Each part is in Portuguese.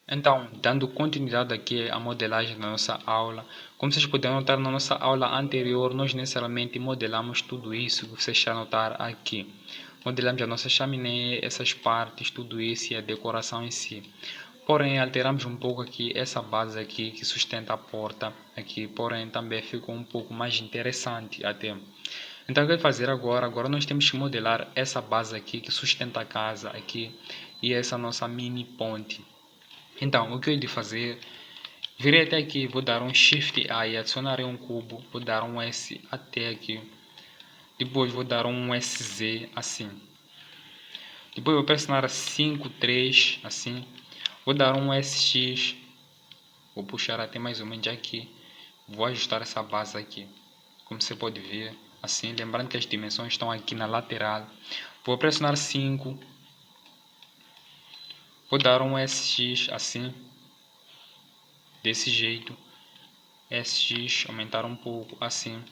Então, dando continuidade aqui à modelagem da nossa aula, como vocês puderam notar na nossa aula anterior, nós necessariamente modelamos tudo isso que vocês estão a notar aqui. Modelamos a nossa chaminé, essas partes, tudo isso e a decoração em si. Porém, alteramos um pouco aqui essa base aqui que sustenta a porta aqui, porém também ficou um pouco mais interessante até. Então, o que eu vou fazer agora? Agora nós temos que modelar essa base aqui que sustenta a casa aqui e essa nossa mini ponte. Então, o que eu hei de fazer? Virei até aqui, vou dar um Shift A e adicionarei um cubo, vou dar um S até aqui. Depois vou dar um SZ assim. Depois vou pressionar 5, 3 assim. Vou dar um SX. Vou puxar até mais ou menos aqui. Vou ajustar essa base aqui. Como você pode ver, assim, lembrando que as dimensões estão aqui na lateral. Vou pressionar 5. Vou dar um SX assim. Desse jeito. SX, aumentar um pouco assim.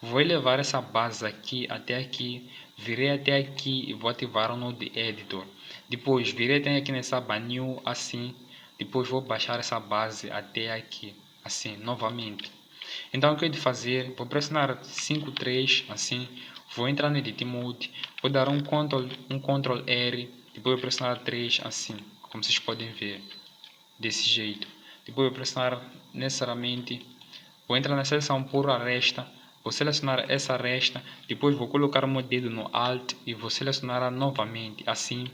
Vou elevar essa base aqui até aqui, virei até aqui e vou ativar o Node Editor. Depois virei até aqui nessa aba New assim, depois vou baixar essa base até aqui, assim, novamente. Então o que eu vou fazer? Vou pressionar 5.3 assim, vou entrar no Edit Mode, vou dar um Ctrl R, depois vou pressionar 3 assim, como vocês podem ver, desse jeito. Depois vou pressionar necessariamente, vou entrar na seção por aresta, vou selecionar essa aresta, depois vou colocar o meu dedo no Alt e vou selecionar novamente, assim.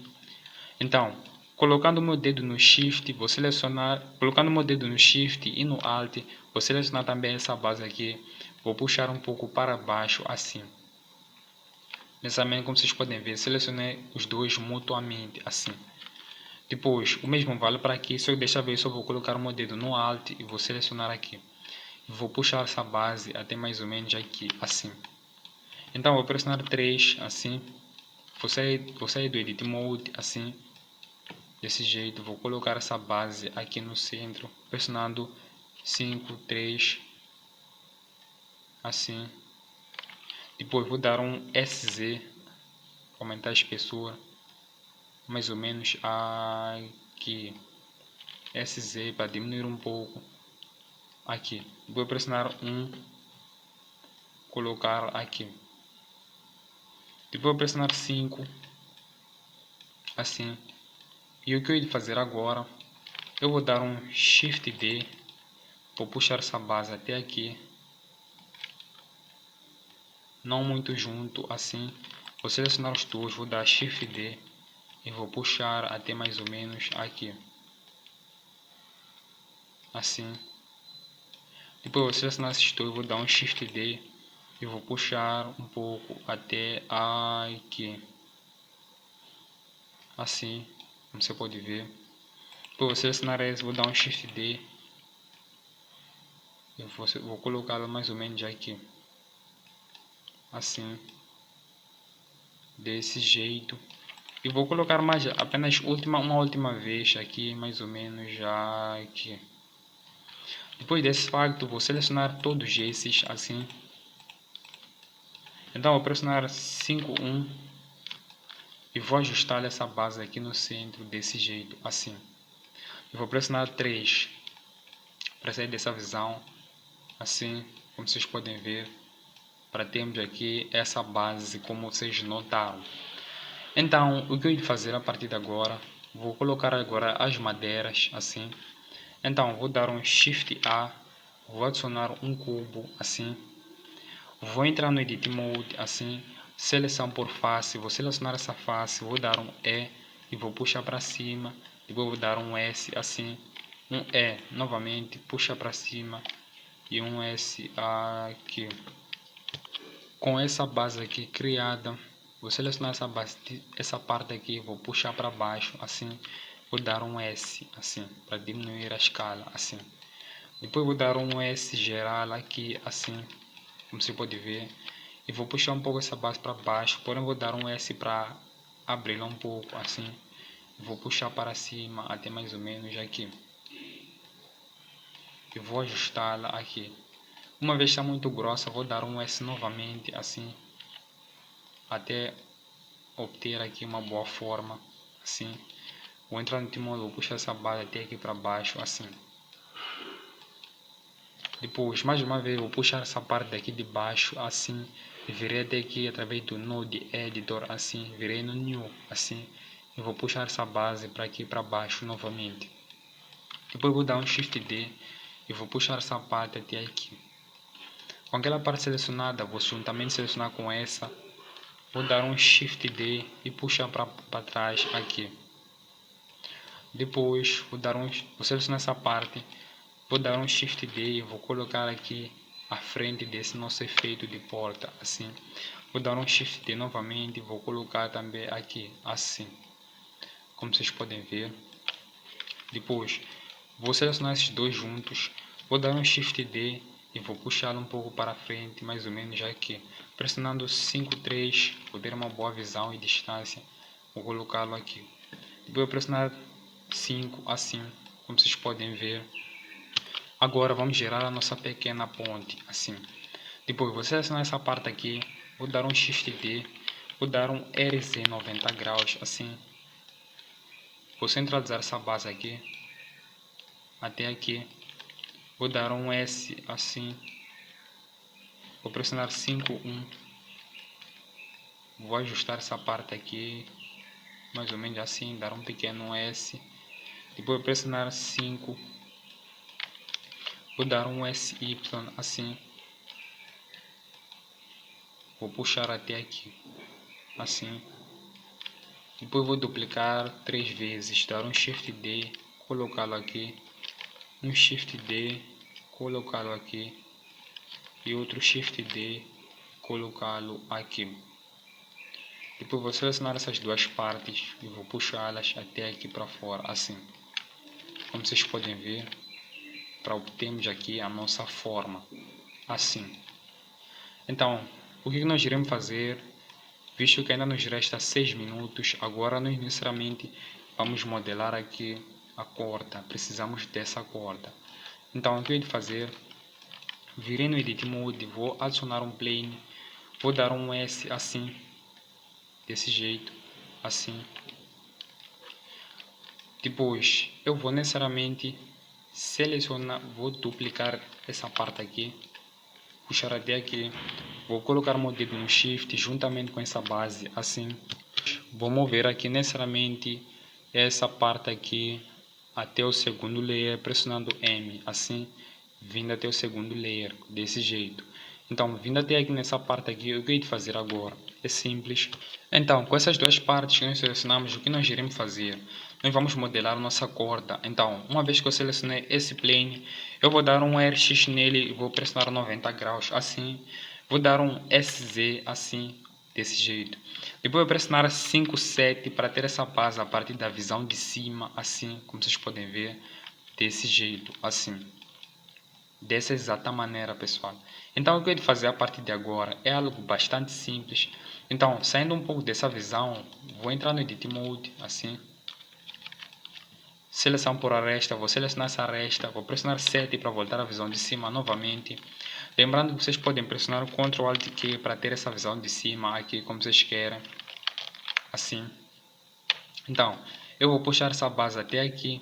Então, colocando o meu dedo no Shift, vou selecionar, colocando o meu dedo no Shift e no Alt, vou selecionar também essa base aqui, vou puxar um pouco para baixo, assim. Nessa como vocês podem ver, selecionei os dois mutuamente, assim. Depois, o mesmo vale para aqui, só que desta vez só vou colocar o meu dedo no Alt e vou selecionar aqui. Vou puxar essa base até mais ou menos aqui, assim. Então, vou pressionar 3, assim. Vou sair do Edit Mode, assim. Desse jeito, vou colocar essa base aqui no centro, pressionando 5, 3, assim. Depois vou dar um SZ, aumentar a espessura, mais ou menos aqui. SZ para diminuir um pouco. Aqui, vou pressionar 1, colocar aqui. Depois vou pressionar 5, assim. E o que eu vou fazer agora, eu vou dar um Shift D, vou puxar essa base até aqui, não muito junto, assim. Vou selecionar os dois, vou dar Shift D e vou puxar até mais ou menos aqui, assim. Depois vou selecionar esses dois, vou dar um Shift D e vou puxar um pouco até aqui, assim, como você pode ver. Depois vou selecionar esse, vou dar um Shift D e vou colocá-lo mais ou menos aqui, assim, desse jeito. E vou colocar mais apenas uma última vez aqui, mais ou menos já aqui. Depois desse facto, vou selecionar todos esses assim. Então vou pressionar 5.1 e vou ajustar essa base aqui no centro desse jeito, assim. E vou pressionar 3 para sair dessa visão, assim, como vocês podem ver, para termos aqui essa base, como vocês notaram. Então, o que eu vou fazer a partir de agora, vou colocar agora as madeiras, assim. Então, vou dar um Shift A, vou adicionar um cubo, assim. Vou entrar no Edit Mode, assim. Seleção por face, vou selecionar essa face, vou dar um E e vou puxar para cima. Depois vou dar um S, assim. Um E, novamente, puxa para cima. E um S aqui. Com essa base aqui criada, vou selecionar essa base, essa parte aqui, vou puxar para baixo, assim. Vou dar um S, assim, para diminuir a escala, assim. Depois vou dar um S geral aqui, assim, como você pode ver. E vou puxar um pouco essa base para baixo, porém vou dar um S para abri-la um pouco, assim. Vou puxar para cima até mais ou menos aqui. E vou ajustá-la aqui. Uma vez está muito grossa, vou dar um S novamente, assim, até obter aqui uma boa forma, assim. Vou entrar no Edit Mode, vou puxar essa base até aqui para baixo, assim. Depois, mais uma vez, vou puxar essa parte daqui de baixo, assim. E virei até aqui através do Node Editor, assim. Virei no New, assim. E vou puxar essa base para aqui para baixo novamente. Depois vou dar um Shift D e vou puxar essa parte até aqui. Com aquela parte selecionada, vou juntamente selecionar com essa. Vou dar um Shift D e puxar para trás aqui. Depois vou selecionar essa parte. Vou dar um Shift D e vou colocar aqui à frente desse nosso efeito de porta, assim. Vou dar um Shift D novamente, vou colocar também aqui, assim. Como vocês podem ver. Depois, vou selecionar esses dois juntos. Vou dar um Shift D e vou puxá-lo um pouco para frente, mais ou menos aqui. Pressionando 5-3, vou ter uma boa visão e distância. Vou colocá-lo aqui. Depois vou pressionar 5, assim, como vocês podem ver. Agora vamos gerar a nossa pequena ponte, assim. Depois vou selecionar essa parte aqui, vou dar um Shift D, vou dar um RZ 90 graus, assim. Vou centralizar essa base aqui, até aqui. Vou dar um S, assim. Vou pressionar 5-1. Vou ajustar essa parte aqui, mais ou menos assim, dar um pequeno S. Depois vou pressionar 5. Vou dar um SY, assim. Vou puxar até aqui, assim. Depois vou duplicar 3 vezes, dar um Shift D, colocá-lo aqui, um Shift D, colocá-lo aqui e outro Shift D, colocá-lo aqui. Depois vou selecionar essas duas partes e vou puxá-las até aqui para fora, assim. Como vocês podem ver, para obtermos aqui a nossa forma, assim. Então, o que nós iremos fazer? Visto que ainda nos resta 6 minutos, agora nós necessariamente vamos modelar aqui a corda. Precisamos dessa corda. Então, o que eu vou fazer? Virei no Edit Mode, vou adicionar um plane, vou dar um S assim, desse jeito, assim. Depois, eu vou necessariamente selecionar, vou duplicar essa parte aqui, puxar até aqui. Vou colocar o meu dedo no Shift juntamente com essa base, assim. Vou mover aqui necessariamente essa parte aqui até o segundo layer, pressionando M, assim, vindo até o segundo layer, desse jeito. Então, vindo até aqui nessa parte aqui, o que eu vou fazer agora? É simples. Então, com essas duas partes que nós selecionamos, o que nós iremos fazer? Nós vamos modelar nossa corda. Então, uma vez que eu selecionei esse plane, eu vou dar um RX nele e vou pressionar 90 graus, assim. Vou dar um SZ assim, desse jeito. Depois vou pressionar 5-7 para ter essa base a partir da visão de cima, assim, como vocês podem ver, desse jeito, assim. Dessa exata maneira, pessoal. Então, o que eu vou fazer a partir de agora é algo bastante simples. Então, saindo um pouco dessa visão, vou entrar no Edit Mode, assim. Seleção por aresta, vou selecionar essa aresta, vou pressionar 7 para voltar à visão de cima novamente. Lembrando que vocês podem pressionar o Ctrl Alt Q para ter essa visão de cima aqui como vocês querem, assim. Então, eu vou puxar essa base até aqui,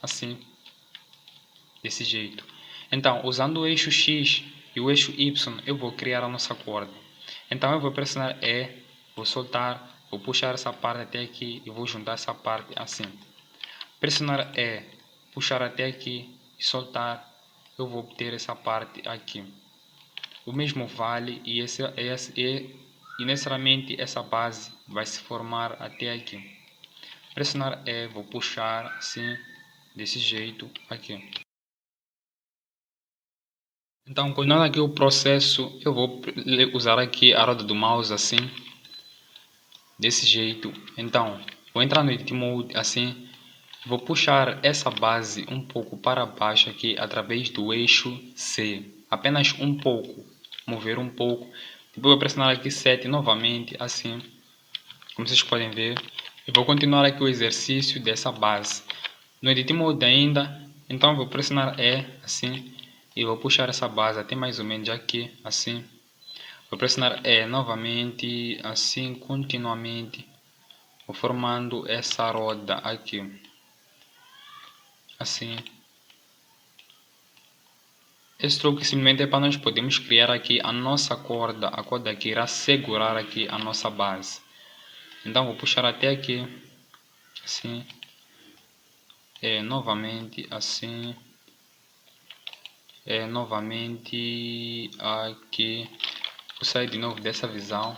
assim, desse jeito. Então, usando o eixo X e o eixo Y, eu vou criar a nossa corda. Então, eu vou pressionar E, vou soltar, vou puxar essa parte até aqui e vou juntar essa parte assim. Pressionar E, puxar até aqui e soltar, eu vou obter essa parte aqui. O mesmo vale e necessariamente essa base vai se formar até aqui. Pressionar E, vou puxar assim, desse jeito aqui. Então, continuando aqui o processo, eu vou usar aqui a roda do mouse assim, desse jeito. Então, vou entrar no Edit Mode assim, vou puxar essa base um pouco para baixo aqui através do eixo C, apenas um pouco, mover um pouco. Depois vou pressionar aqui 7 novamente, assim, como vocês podem ver. Eu vou continuar aqui o exercício dessa base. No Edit Mode ainda, então vou pressionar E, assim, e vou puxar essa base até mais ou menos aqui, assim. Vou pressionar E novamente, assim, continuamente, vou formando essa roda aqui. assim. Esse truque simplesmente é para nós podermos criar aqui a nossa corda, a corda que irá segurar aqui a nossa base. Então vou puxar até aqui, assim, novamente assim, novamente aqui. Vou sair de novo dessa visão.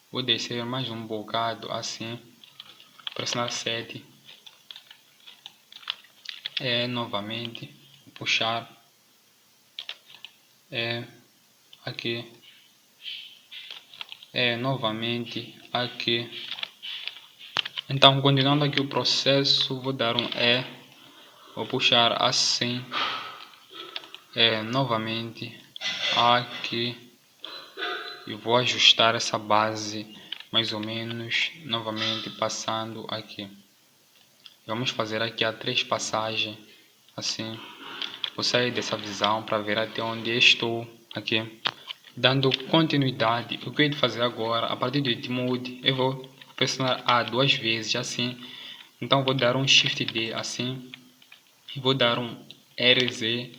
Vou descer mais um bocado assim, pressionar 7. Novamente, puxar. Aqui. Novamente aqui. Então, continuando aqui o processo, vou dar um vou puxar assim. Novamente aqui. E vou ajustar essa base mais ou menos, novamente passando aqui. Vamos fazer aqui a 3 passagens, assim. Vou sair dessa visão para ver até onde estou aqui. Dando continuidade, o que eu vou fazer agora, a partir do Edit Mode, eu vou pressionar A 2 vezes, assim. Então vou dar um Shift D, assim. E vou dar um RZ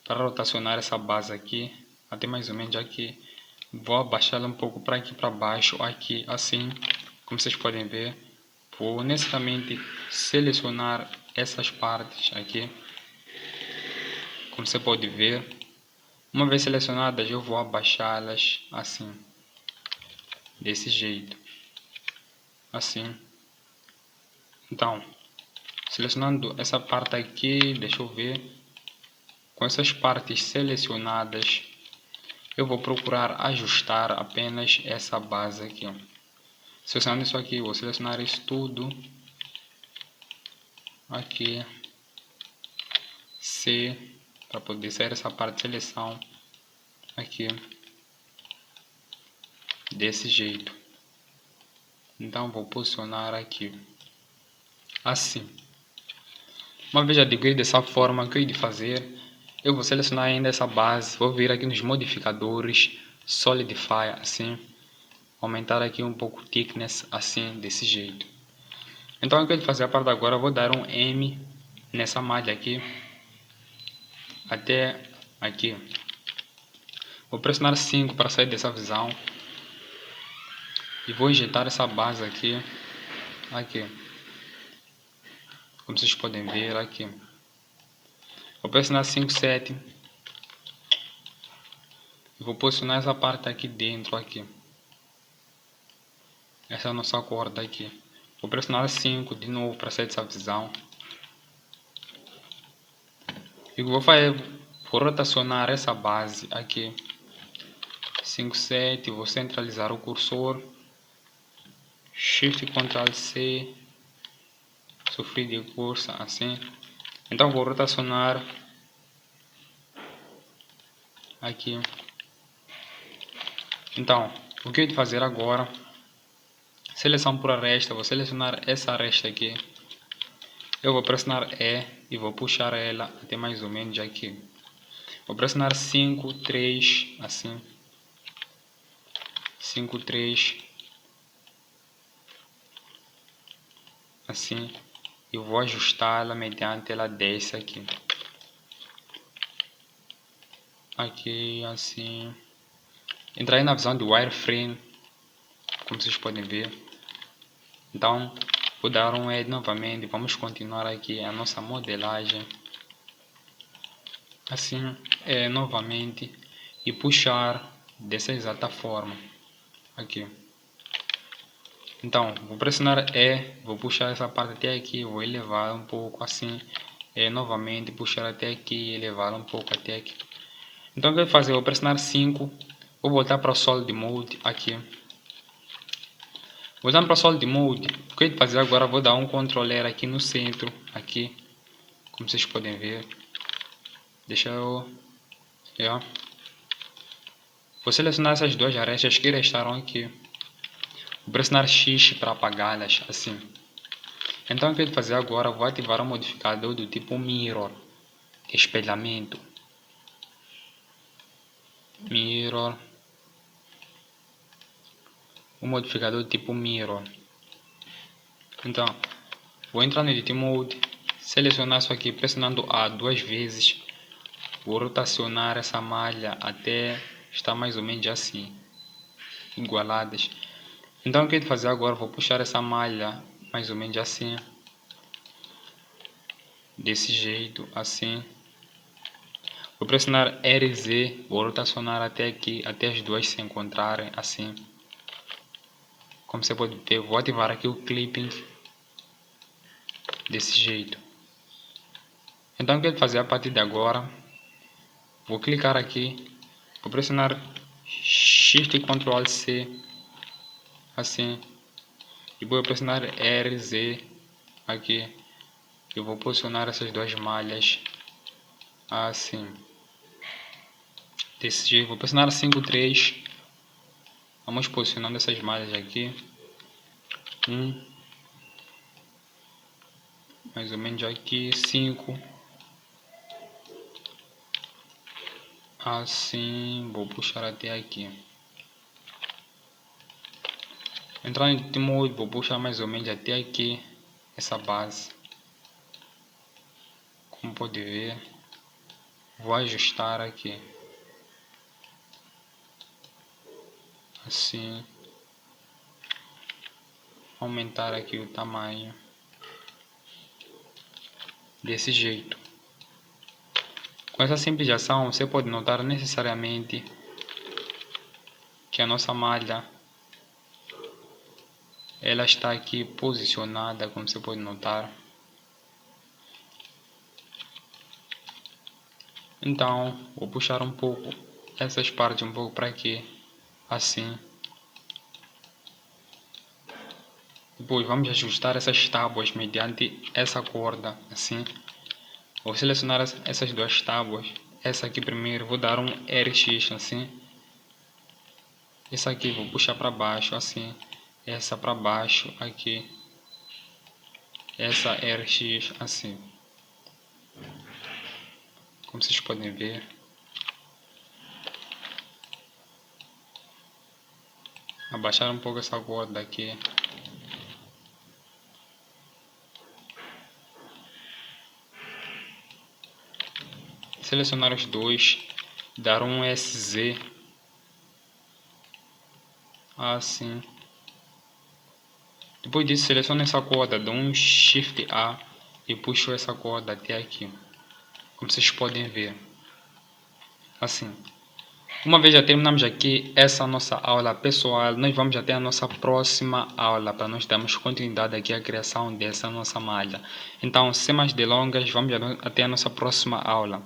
para rotacionar essa base aqui, até mais ou menos aqui. Vou abaixá-la um pouco para aqui para baixo, aqui assim, como vocês podem ver. Vou necessariamente selecionar essas partes aqui, como você pode ver. Uma vez selecionadas, eu vou abaixá-las assim, desse jeito, assim. Então, selecionando essa parte aqui, deixa eu ver, com essas partes selecionadas, eu vou procurar ajustar apenas essa base aqui. Selecionando isso aqui, vou selecionar isso tudo aqui, C, para poder sair essa parte de seleção aqui, desse jeito. Então vou posicionar aqui, assim. Uma vez adquirido dessa forma, o que eu hei de fazer? Eu vou selecionar ainda essa base, vou vir aqui nos modificadores, Solidify, assim. Aumentar aqui um pouco o thickness, assim, desse jeito. Então o que eu vou fazer a partir de agora, eu vou dar um M nessa malha aqui, até aqui. Vou pressionar 5 para sair dessa visão. E vou injetar essa base aqui, como vocês podem ver aqui. Vou pressionar 5, 7. E vou posicionar essa parte aqui dentro aqui. Essa é a nossa corda aqui. Vou pressionar 5 de novo para sair dessa visão. E vou rotacionar essa base aqui. 5, 7. Vou centralizar o cursor. Shift Ctrl C. Sofrer de curso assim. Então vou rotacionar aqui. Então, o que eu vou fazer agora? Seleção por aresta, vou selecionar essa aresta aqui. Eu vou pressionar E e vou puxar ela até mais ou menos aqui. Vou pressionar 5, 3, assim. 5, 3. Assim. E vou ajustá-la mediante ela desce aqui. Aqui, assim. Entrar na visão de wireframe, como vocês podem ver. Então, vou dar um E novamente. Vamos continuar aqui a nossa modelagem. Assim, novamente. E puxar dessa exata forma. Aqui. Então, vou pressionar E. Vou puxar essa parte até aqui. Vou elevar um pouco assim. Novamente, puxar até aqui e elevar um pouco até aqui. Então, o que eu vou fazer? Vou pressionar 5. Vou voltar para o Solid Mode aqui. Voltando para o Solid Mode, o que eu vou fazer agora? Vou dar um controller aqui no centro, aqui, como vocês podem ver. Deixa eu... Vou selecionar essas duas arestas que restaram aqui. Vou pressionar X para apagá-las, assim. Então o que eu vou fazer agora? Vou ativar um modificador do tipo Mirror, espelhamento. Mirror. Um modificador tipo Mirror. Então, Vou entrar no Edit Mode, selecionar isso aqui pressionando A 2 vezes. Vou rotacionar essa malha até estar mais ou menos assim, igualadas. Então o que eu vou fazer agora? Vou puxar essa malha mais ou menos assim, desse jeito, assim. Vou pressionar RZ, vou rotacionar até aqui, até as duas se encontrarem, assim. Como você pode ver, vou ativar aqui o clipping, desse jeito. Então o que eu vou fazer a partir de agora? Vou clicar aqui, vou pressionar Shift e Ctrl C, assim. E vou pressionar RZ aqui. Eu vou posicionar essas duas malhas assim, desse jeito. Vou pressionar 5-3. Vamos posicionando essas malhas aqui, mais ou menos aqui, 5, assim. Vou puxar até aqui. Entrar em Edit Mode, vou puxar mais ou menos até aqui essa base. Como pode ver, vou ajustar aqui, assim. Aumentar aqui o tamanho, desse jeito. Com essa simples ação, você pode notar necessariamente que a nossa malha, ela está aqui posicionada, como você pode notar. Então, vou puxar um pouco essas partes um pouco para aqui, assim. Depois vamos ajustar essas tábuas mediante essa corda, assim. Vou selecionar essas duas tábuas. Essa aqui primeiro, vou dar um RX, assim. Essa aqui vou puxar para baixo, assim. Essa para baixo, aqui. Essa RX, assim. Como vocês podem ver. Abaixar um pouco essa corda aqui. Selecionar os dois. Dar um SZ. Assim. Depois disso, seleciono essa corda. Dou um Shift A. E puxo essa corda até aqui. Como vocês podem ver. Assim. Uma vez já terminamos aqui essa nossa aula, pessoal, nós vamos até a nossa próxima aula para nós darmos continuidade aqui à criação dessa nossa malha. Então, sem mais delongas, vamos até a nossa próxima aula.